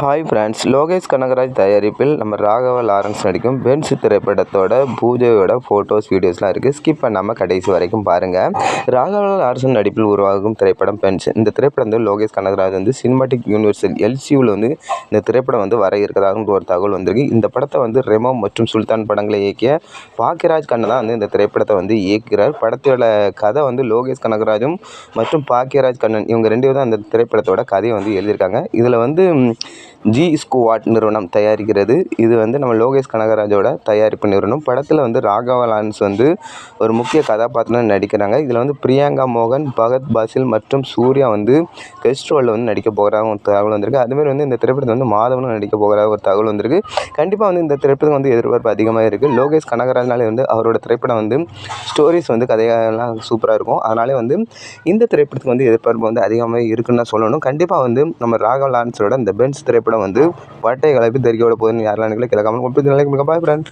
Hi friends, Lokesh Kanagaraj தயாரிப்பில் நம்ம Raghava Lawrence நடிக்கும் பென்ஸ் திரைப்படத்தோட பூஜையோட ஃபோட்டோஸ், வீடியோஸ்லாம் இருக்குது. ஸ்கிப் பண்ணாமல் கடைசி வரைக்கும் பாருங்கள். ராகவா லாரன்ஸ் நடிப்பில் உருவாகும் திரைப்படம் பென்ஸ். இந்த திரைப்படம் வந்து லோகேஷ் கனகராஜ் வந்து சினிமாட்டிக் யூனிவர்சல் எல்சியூவில் வந்து இந்த திரைப்படம் வந்து வர இருக்கிறதாக ஒரு தகவல் வந்திருக்கு. இந்த படத்தை வந்து ரெமோ மற்றும் சுல்தான் படங்களை இயக்கிய பாக்கியராஜ் கண்ணன் தான் வந்து இந்த திரைப்படத்தை வந்து இயக்குகிறார். படத்தோட கதை வந்து லோகேஷ் கனகராஜும் மற்றும் பாக்கியராஜ் கண்ணன் இவங்க 2 பேரும் தான் அந்த திரைப்படத்தோட கதையை வந்து எழுதியிருக்காங்க. இதில் வந்து ஜி ஸ்குவாட் நிறுவனம் தயாரிக்கிறது. இது வந்து நம்ம லோகேஷ் கனகராஜோட தயாரிப்பு நிறுவனம். படத்தில் வந்து ராகவா லாரன்ஸ் வந்து ஒரு முக்கிய கதாபாத்திரம் நடிக்கிறாங்க. இதில் வந்து பிரியங்கா மோகன், பகத் பாசில் மற்றும் சூர்யா வந்து கெஸ்ட் ரோலில் வந்து நடிக்க போகிறாங்க ஒரு தகவல் வந்திருக்கு. அதுமாதிரி வந்து இந்த திரைப்படத்தில் வந்து மாதவனும் நடிக்க போகிறாங்க ஒரு தகவல் வந்திருக்கு. கண்டிப்பாக வந்து இந்த திரைப்படம் வந்து எதிர்பார்ப்பு அதிகமாக இருக்குது. லோகேஷ் கனகராஜ்னாலே வந்து அவரோட திரைப்படம் வந்து ஸ்டோரிஸ் வந்து கதையெல்லாம் சூப்பராக இருக்கும். அதனாலே வந்து இந்த திரைப்படத்துக்கு வந்து எதிர்பார்ப்பு வந்து அதிகமாக இருக்குன்னு தான் சொல்லணும். கண்டிப்பாக வந்து நம்ம ராகவா லாரன்ஸோட இந்த பென்ஸ் திரைப்படம் வந்து பட்டை கிளப்பி தெறிக்க விட போகுதுன்னு யாரெல்லாம் நினைக்கல கமெண்ட் பண்ணுங்க. Bye friends.